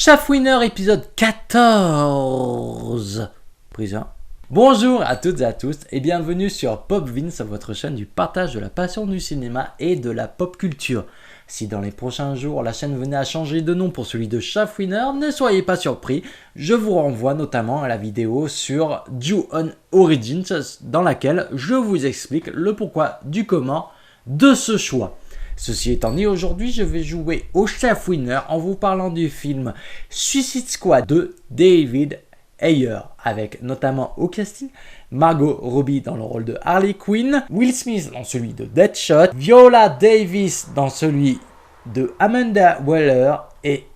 Shaftwinner épisode 14. Prise 1. Bonjour à toutes et à tous et bienvenue sur PopVince, votre chaîne du partage de la passion du cinéma et de la pop culture. Si dans les prochains jours la chaîne venait à changer de nom pour celui de Shaftwinner, ne soyez pas surpris, je vous renvoie notamment à la vidéo sur Ju-On Origins dans laquelle je vous explique le pourquoi du comment de ce choix. Ceci étant dit, aujourd'hui je vais jouer au Shaftwinner en vous parlant du film Suicide Squad de David Ayer, avec notamment au casting Margot Robbie dans le rôle de Harley Quinn, Will Smith dans celui de Deadshot, Viola Davis dans celui de Amanda Waller et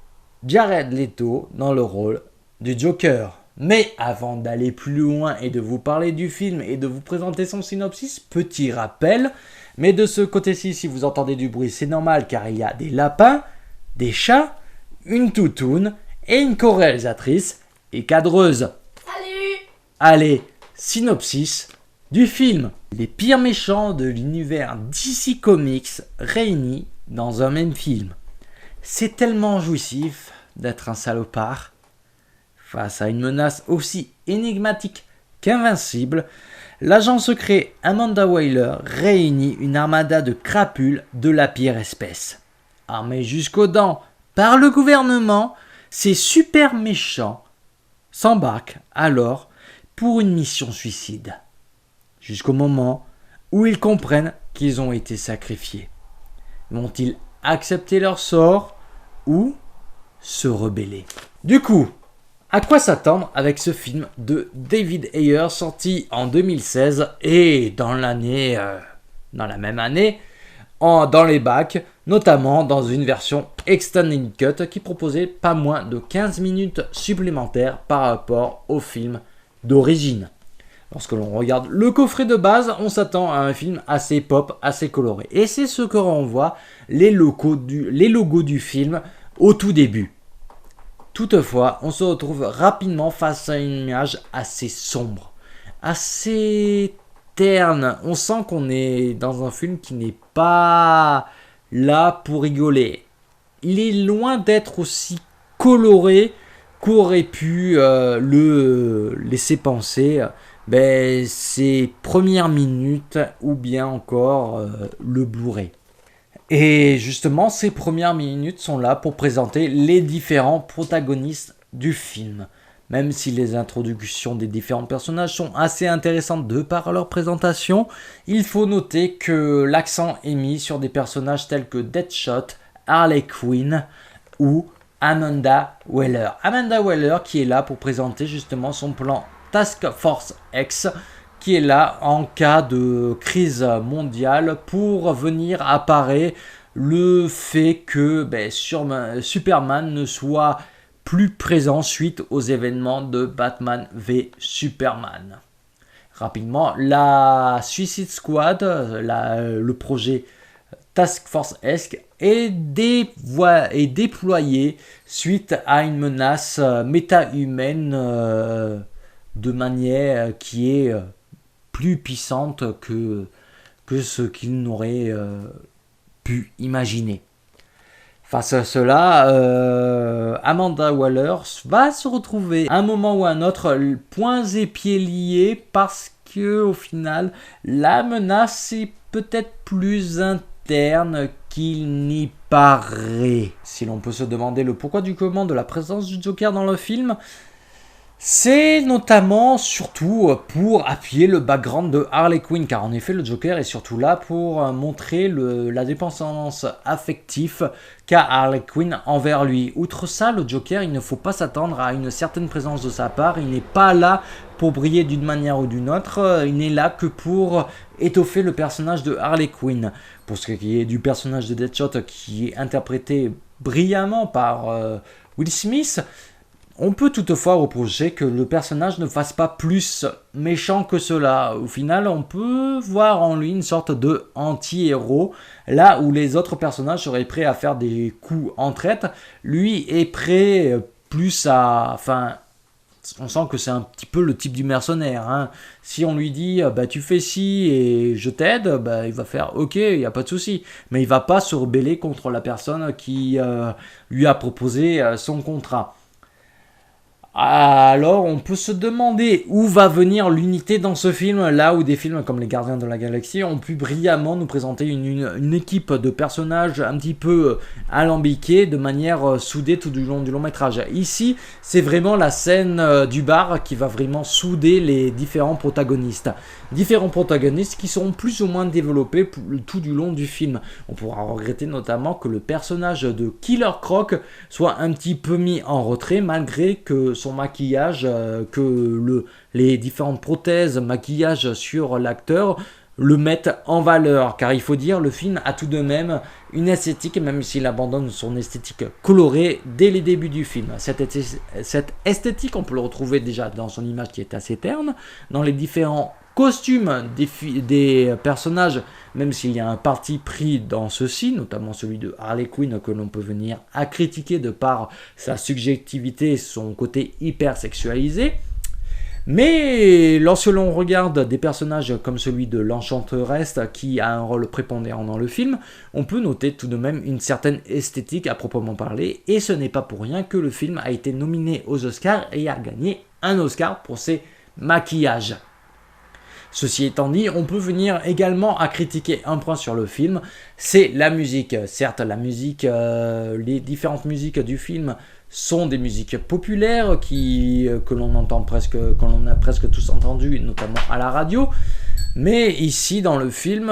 Jared Leto dans le rôle du Joker. Mais avant d'aller plus loin et de vous parler du film et de vous présenter son synopsis, petit rappel, mais de ce côté-ci, si vous entendez du bruit, c'est normal car il y a des lapins, des chats, une toutoune et une co-réalisatrice et cadreuse. Salut! Allez, synopsis du film. Les pires méchants de l'univers DC Comics réunis dans un même film. C'est tellement jouissif d'être un salopard. Face à une menace aussi énigmatique qu'invincible, l'agent secret Amanda Waller réunit une armada de crapules de la pire espèce. Armés jusqu'aux dents par le gouvernement, ces super méchants s'embarquent alors pour une mission suicide. Jusqu'au moment où ils comprennent qu'ils ont été sacrifiés. Vont-ils accepter leur sort ou se rebeller? Du coup, à quoi s'attendre avec ce film de David Ayer sorti en 2016 et dans la même année, dans les bacs, notamment dans une version Extended Cut qui proposait pas moins de 15 minutes supplémentaires par rapport au film d'origine. Lorsque l'on regarde le coffret de base, on s'attend à un film assez pop, assez coloré. Et c'est ce que renvoient les logos du film au tout début. Toutefois, on se retrouve rapidement face à une image assez sombre, assez terne. On sent qu'on est dans un film qui n'est pas là pour rigoler. Il est loin d'être aussi coloré qu'aurait pu le laisser penser ses premières minutes ou bien encore le Blu-ray. Et justement, ces premières minutes sont là pour présenter les différents protagonistes du film. Même si les introductions des différents personnages sont assez intéressantes de par leur présentation, il faut noter que l'accent est mis sur des personnages tels que Deadshot, Harley Quinn ou Amanda Waller. Amanda Waller qui est là pour présenter justement son plan Task Force X, qui est là en cas de crise mondiale pour venir apparaître le fait que Superman ne soit plus présent suite aux événements de Batman v Superman. Rapidement, la Suicide Squad, le projet Task Force X est déployé suite à une menace méta-humaine de manière qui est plus puissante que ce qu'ils n'auraient pu imaginer. Face à cela, Amanda Waller va se retrouver à un moment ou à un autre poings et pieds liés parce que au final la menace est peut-être plus interne qu'il n'y paraît. Si l'on peut se demander le pourquoi du comment de la présence du Joker dans le film, c'est notamment surtout pour appuyer le background de Harley Quinn, car en effet le Joker est surtout là pour montrer la dépendance affective qu'a Harley Quinn envers lui. Outre ça, le Joker, il ne faut pas s'attendre à une certaine présence de sa part, il n'est pas là pour briller d'une manière ou d'une autre, il n'est là que pour étoffer le personnage de Harley Quinn. Pour ce qui est du personnage de Deadshot qui est interprété brillamment par Will Smith, on peut toutefois reprocher que le personnage ne fasse pas plus méchant que cela. Au final, on peut voir en lui une sorte de anti-héros. Là où les autres personnages seraient prêts à faire des coups en traite, lui est prêt plus à... Enfin, on sent que c'est un petit peu le type du mercenaire. Hein. Si on lui dit tu fais ci et je t'aide, il va faire ok, il n'y a pas de souci. Mais il ne va pas se rebeller contre la personne qui lui a proposé son contrat. Alors on peut se demander où va venir l'unité dans ce film, là où des films comme Les Gardiens de la Galaxie ont pu brillamment nous présenter une équipe de personnages un petit peu alambiqués de manière soudée tout du long du long métrage. Ici, c'est vraiment la scène du bar qui va vraiment souder les différents protagonistes. Différents protagonistes qui seront plus ou moins développés tout du long du film. On pourra regretter notamment que le personnage de Killer Croc soit un petit peu mis en retrait malgré que son maquillage, les différentes prothèses, maquillage sur l'acteur le mettent en valeur, car il faut dire le film a tout de même une esthétique, même s'il abandonne son esthétique colorée dès les débuts du film. Cette esthétique, on peut le retrouver déjà dans son image qui est assez terne, dans les différents costumes des personnages, même s'il y a un parti pris dans ceci, notamment celui de Harley Quinn que l'on peut venir à critiquer de par sa subjectivité et son côté hyper sexualisé. Mais lorsque l'on regarde des personnages comme celui de l'Enchanteresse qui a un rôle prépondérant dans le film, on peut noter tout de même une certaine esthétique à proprement parler, et ce n'est pas pour rien que le film a été nominé aux Oscars et a gagné un Oscar pour ses maquillages. Ceci étant dit, on peut venir également à critiquer un point sur le film, c'est la musique. Certes, la musique, les différentes musiques du film sont des musiques populaires que l'on entend presque, que l'on a presque tous entendu, notamment à la radio. Mais ici, dans le film,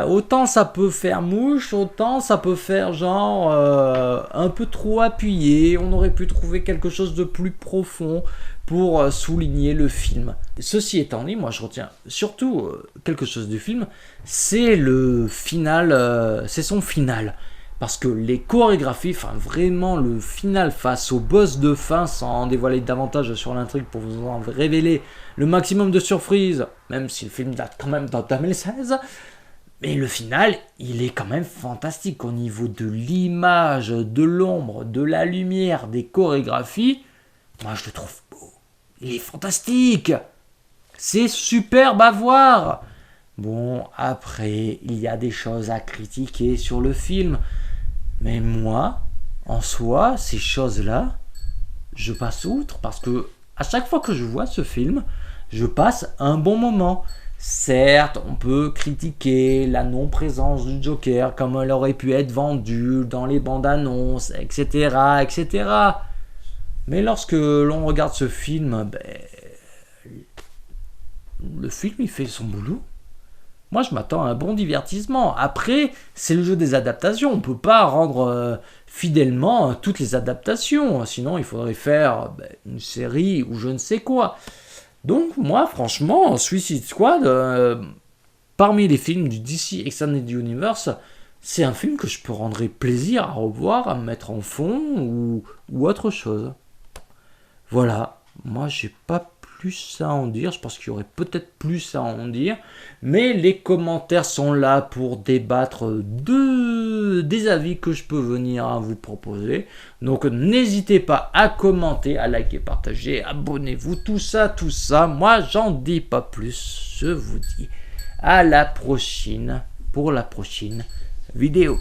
autant ça peut faire mouche, autant ça peut faire genre un peu trop appuyé. On aurait pu trouver quelque chose de plus profond pour souligner le film. Ceci étant dit, moi je retiens surtout quelque chose du film, c'est le final, c'est son final. Parce que les chorégraphies, enfin vraiment le final face au boss de fin, sans en dévoiler davantage sur l'intrigue pour vous en révéler le maximum de surprises, même si le film date quand même d'en 2016, mais le final, il est quand même fantastique au niveau de l'image, de l'ombre, de la lumière, des chorégraphies. Moi je le trouve beau, il est fantastique, c'est superbe à voir. Bon, après, il y a des choses à critiquer sur le film. Mais moi, en soi, ces choses-là, je passe outre parce que à chaque fois que je vois ce film, je passe un bon moment. Certes, on peut critiquer la non-présence du Joker comme elle aurait pu être vendue dans les bandes annonces, etc., etc. Mais lorsque l'on regarde ce film, le film il fait son boulot. Moi, je m'attends à un bon divertissement. Après, c'est le jeu des adaptations. On ne peut pas rendre fidèlement toutes les adaptations. Sinon, il faudrait faire une série ou je ne sais quoi. Donc, moi, franchement, Suicide Squad, parmi les films du DC Extended Universe, c'est un film que je peux rendre plaisir à revoir, à me mettre en fond ou autre chose. Voilà. Moi, j'ai pas plus à en dire, je pense qu'il y aurait peut-être plus à en dire, mais les commentaires sont là pour débattre des avis que je peux venir à vous proposer, donc n'hésitez pas à commenter, à liker, partager, abonnez-vous, tout ça, moi j'en dis pas plus, je vous dis à la prochaine pour la prochaine vidéo.